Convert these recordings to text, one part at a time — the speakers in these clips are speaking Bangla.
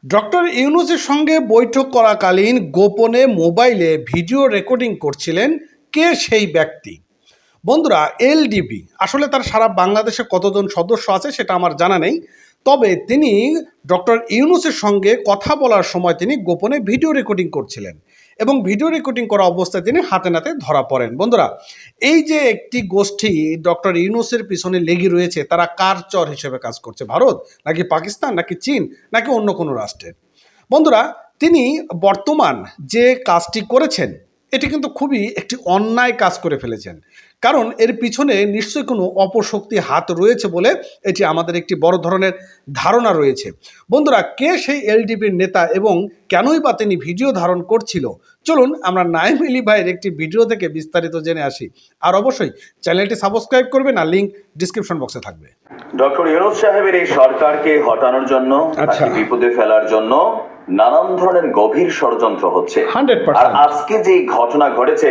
ডক্টর ইউনূসের সঙ্গে বৈঠক করাকালীন গোপনে মোবাইলে ভিডিও রেকর্ডিং করছিলেন কে সেই ব্যক্তি? বন্ধুরা, এলডিপি আসলে তার সারা বাংলাদেশে কতজন সদস্য আছে সেটা আমার জানা নেই। তবে তিনি ডক্টর ইউনূসের সঙ্গে কথা বলার সময় তিনি গোপনে ভিডিও রেকর্ডিং করছিলেন এবং ভিডিও রেকর্ডিং করা অবস্থায় তিনি হাতে নাতে ধরা পড়েন। বন্ধুরা, এই যে একটি গোষ্ঠী ডক্টর ইউনূসের পিছনে লেগে রয়েছে, তারা কার চর হিসেবে কাজ করছে? ভারত নাকি পাকিস্তান নাকি চীন নাকি অন্য কোনো রাষ্ট্রের? বন্ধুরা, তিনি বর্তমান যে কাজটি করেছেন এটি কিন্তু খুবই একটি অন্যায় কাজ করে ফেলেছেন, কারণ এর পিছনে নিশ্চয়ই কোনো অপশক্তি হাত রয়েছে বলে এটি আমাদের একটি বড় ধরনের ধারণা রয়েছে। বন্ধুরা, কে সেই এলডিপির নেতা এবং কেনই বা তিনি ভিডিও ধারণ করছিল, চলুন আমরা নাইম আলী ভাইয়ের একটি ভিডিও থেকে বিস্তারিত জেনে আসি। আর অবশ্যই চ্যানেলটি সাবস্ক্রাইব করবেন, আর লিঙ্ক ডিসক্রিপশন বক্সে থাকবে। ডক্টর ইউনূস সাহেবের এই সরকারকে হটানোর জন্য, তাকে বিপদে ফেলার জন্য নানান ধরনের গভীর ষড়যন্ত্র হচ্ছে। 100%। আর আজকে যে ঘটনা ঘটেছে,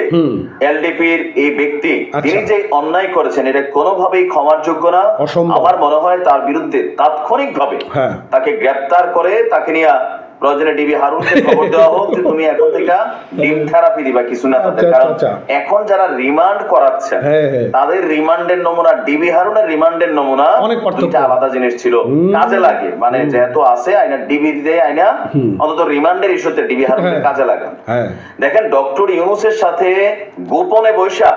এলডিপির এই ব্যক্তি তিনি যে অন্যায় করেছেন এটা কোনোভাবেই ক্ষমার যোগ্য না। আমার মনে হয় তার বিরুদ্ধে তাৎক্ষণিকভাবে তাকে গ্রেফতার করে তাকে নিয়ে প্রয়োজনে ডিবি হারুনকে খবর দেওয়া হোক যে তুমি এখন থেকে ডিম থেরাপি দিবা কিছু না তাদের। কারণ এখন যারা রিমান্ড করাচ্ছে তাদের রিমান্ডের নমুনা, ডিবি হারুনের রিমান্ডের নমুনা দুইটা আলাদা জিনিস ছিল। কাজে লাগে, মানে যেহেতু আছে আইনা ডিবি দিয়ে আইনা অন্তত রিমান্ডের ইস্যুতে ডিবি হারুনের কাজে লাগে। দেখেন, ডক্টর ইউনূসের সাথে গোপনে বৈশা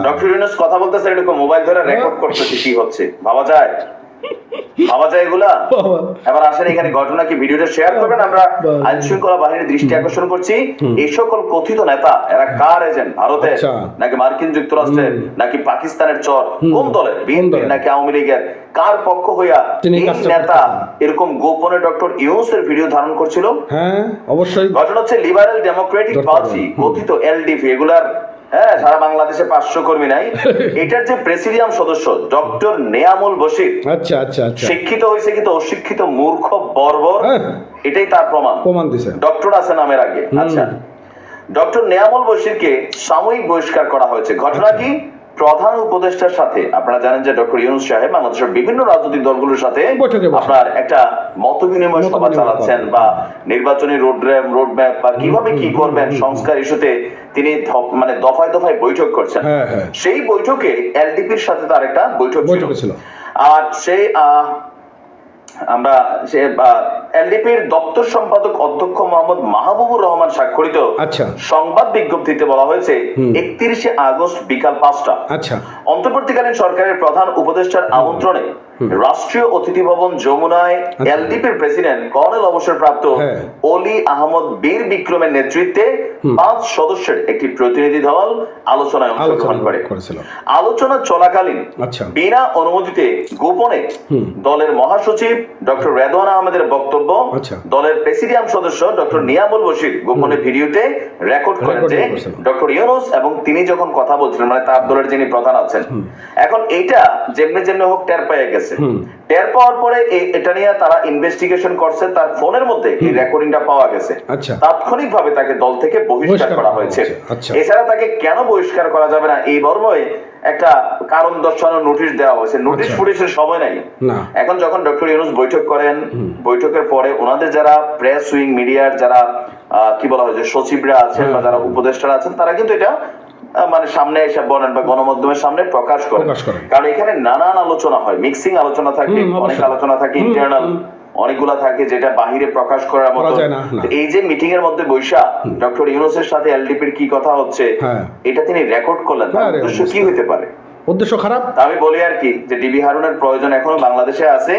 ডক্টর ইউনূস কথা বলতেছে, এরকম মোবাইল ধরে রেকর্ড করতেছে। কি হচ্ছে ভাবা যায়? ভাবা যায় এগুলা? এবার আসেন এখানে ঘটনা কি ভিডিওটা শেয়ার করবেন। আমরা আইন শৃঙ্খলা বাহিনীর দৃষ্টি আকর্ষণ করছি, এই সকল কথিত নেতা এরা কার এজেন্ট? ভারতের নাকি মার্কিন যুক্তরাষ্ট্রের নাকি পাকিস্তানের চর? কোন দলের? বিএনপি নাকি আওয়ামী লীগের? কার পক্ষ হইয়া এই নেতা এরকম গোপনে ডক্টর ইউনূসের ভিডিও ধারণ করছিল? হ্যাঁ, অবশ্যই। ঘটনা হচ্ছে লিবারেল ডেমোক্রেটিক পার্টি, কথিত এলডিপি, এগুলার সারা বাংলাদেশে 500 কর্মী নাই। এটার যে প্রেসিডিয়াম সদস্য ডক্টর নেয়ামুল বশির, শিক্ষিত হয়েছে কিন্তু অশিক্ষিত, মূর্খ, বর্বর, এটাই তার প্রমাণ দিছে। ডক্টর আছে নামের আগে। আচ্ছা, ডক্টর নেয়ামুল বশিরকে সাময়িক বহিষ্কার করা হয়েছে। ঘটনা কি? প্রধান উপদেষ্টার সাথে, আপনারা জানেন যে ডক্টর ইউনূস সাহেব বাংলাদেশের বিভিন্ন রাজনৈতিক দলগুলোর সাথে আপনার একটা মত বিনিময় সভা চালাচ্ছেন, বা নির্বাচনী রোডম্যাপ বা কিভাবে কি করবেন সংস্কার ইস্যুতে তিনি মানে দফায় দফায় বৈঠক করছেন। সেই বৈঠকে এলডিপির সাথে তার একটা বৈঠক ছিল। আর সেই আমরা এলডিপির দপ্তর সম্পাদক অধ্যক্ষ মোহাম্মদ মাহবুবুর রহমান স্বাক্ষরিত সংবাদ বিজ্ঞপ্তিতে বলা হয়েছে 31শে আগস্ট বিকাল 5টা অন্তর্বর্তীকালীন সরকারের প্রধান উপদেষ্টার আমন্ত্রণে রাষ্ট্রীয় অতিথি ভবন যমুনায় এলডিপির প্রেসিডেন্ট কর্নেল অবসরপ্রাপ্ত অলি আহমদ বীর বিক্রমের নেতৃত্বে 5 সদস্যের একটি প্রতিনিধি দল আলোচনায় অংশগ্রহণ করে। আলোচনা চলাকালীন বিনা অনুমতিতে গোপনে দলের মহাসচিব ডক্টর রেদওয়ান আহমেদের বক্তব্য দলের প্রেসিডিয়াম সদস্য ডক্টর নিয়ামুল বশির গোপনে ভিডিওতে রেকর্ড করেন যে ডক্টর ইউনূস এবং তিনি যখন কথা বলছিলেন, মানে তার দলের যিনি প্রধান আছেন, এখন এইটা যেমনি যেমনি হোক টের পেয়ে গেছে। টের পাওয়ার পরে এটা নিয়ে তারা ইনভেস্টিগেশন করছে, তার ফোনের মধ্যে এই রেকর্ডিংটা পাওয়া গেছে। তাৎক্ষণিকভাবে তাকে দল থেকে বহিষ্কার করা হয়েছে। এছাড়া তাকে কেন বহিষ্কার করা যাবে না এই মর্মে একটা কারণ দর্শানোর নোটিশ দেওয়া হয়েছে। নোটিশ ফুটিশের সময় নাই। এখন যখন ডক্টর ইউনূস বৈঠক করেন, বৈঠকের পরে ওনাদের যারা প্রেস উইং মিডিয়ার যারা কি বলা হয় যে সচিবরা আছেন বা যারা উপদেষ্টারা আছেন, তারা কিন্তু এটা মানে সামনে এসে বলেন বা গণমাধ্যমের সামনে প্রকাশ করেন। কারণ এখানে নানান আলোচনা হয়, মিক্সিং আলোচনা থাকে, অনেক আলোচনা থাকে ইন্টারনাল, অনেকগুলা থাকে যেটা বাহিরে প্রকাশ করার মতো। এই যে মিটিং এর মধ্যে বৈশা ডক্টর ইউনূসের সাথে এলডিপির কি কথা হচ্ছে এটা তিনি রেকর্ড করলেন, উদ্দেশ্য কি হইতে পারে? উদ্দেশ্য খারাপ। আমি বলি আর কি যে ডিবি হারুনের প্রয়োজন এখনো বাংলাদেশে আছে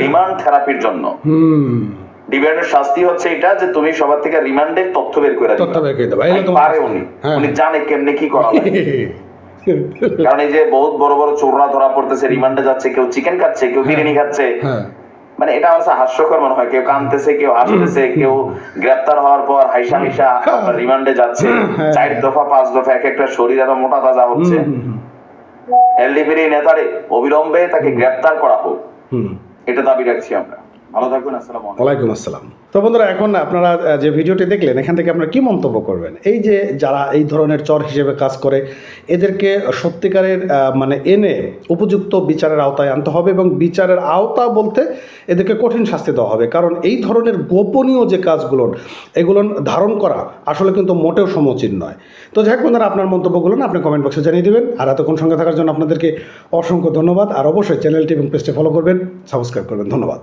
রিমান্ড থেরাপির জন্য। ডিবিআরের শাস্তি হচ্ছে এটা যে তুমি সবার থেকে রিমান্ডের তথ্য বের করে দিবা। পারে উনি জানে কেমনে কি করা লাগে। কারণ এই যে বহুত বড় বড় চোররা ধরা পড়তেছে, রিমান্ডে যাচ্ছে, কেউ চিকেন খাচ্ছে, কেউ বিরিয়ানি খাচ্ছে, মানে এটা আমার হাস্যকর মনে হয়। কেউ কাঁদতেছে, কেউ হাসতেছে, কেউ গ্রেপ্তার হওয়ার পর হাইসা হাইসা রিমান্ডে যাচ্ছে। 4 দফা 5 দফা এক একটা শরীর আরো মোটা তাজা হচ্ছে। এলডিপির এই নেতারে অবিলম্বে তাকে গ্রেপ্তার করা হোক, এটা দাবি রাখছি আমরা। ভালো থাকবেন। আসসালামু আলাইকুম। ওয়ালাইকুম আসসালাম। তো বন্ধুরা, এখন আপনারা যে ভিডিওটি দেখলেন, এখান থেকে আপনারা কি মন্তব্য করবেন? এই যে যারা এই ধরনের চর হিসেবে কাজ করে, এদেরকে সত্যিকারের মানে এনে উপযুক্ত বিচারের আওতায় আনতে হবে, এবং বিচারের আওতা বলতে এদেরকে কঠিন শাস্তি দেওয়া হবে। কারণ এই ধরনের গোপনীয় যে কাজগুলো, এগুলো ধারণ করা আসলে কিন্তু মোটেও সমীচীন নয়। তো যাই হোক বন্ধুরা, আপনার মন্তব্যগুলো আপনি কমেন্ট বক্সে জানিয়ে দেবেন। আর এতক্ষণ সঙ্গে থাকার জন্য আপনাদেরকে অসংখ্য ধন্যবাদ। আর অবশ্যই চ্যানেলটি এবং পেজটি ফলো করবেন, সাবস্ক্রাইব করবেন। ধন্যবাদ।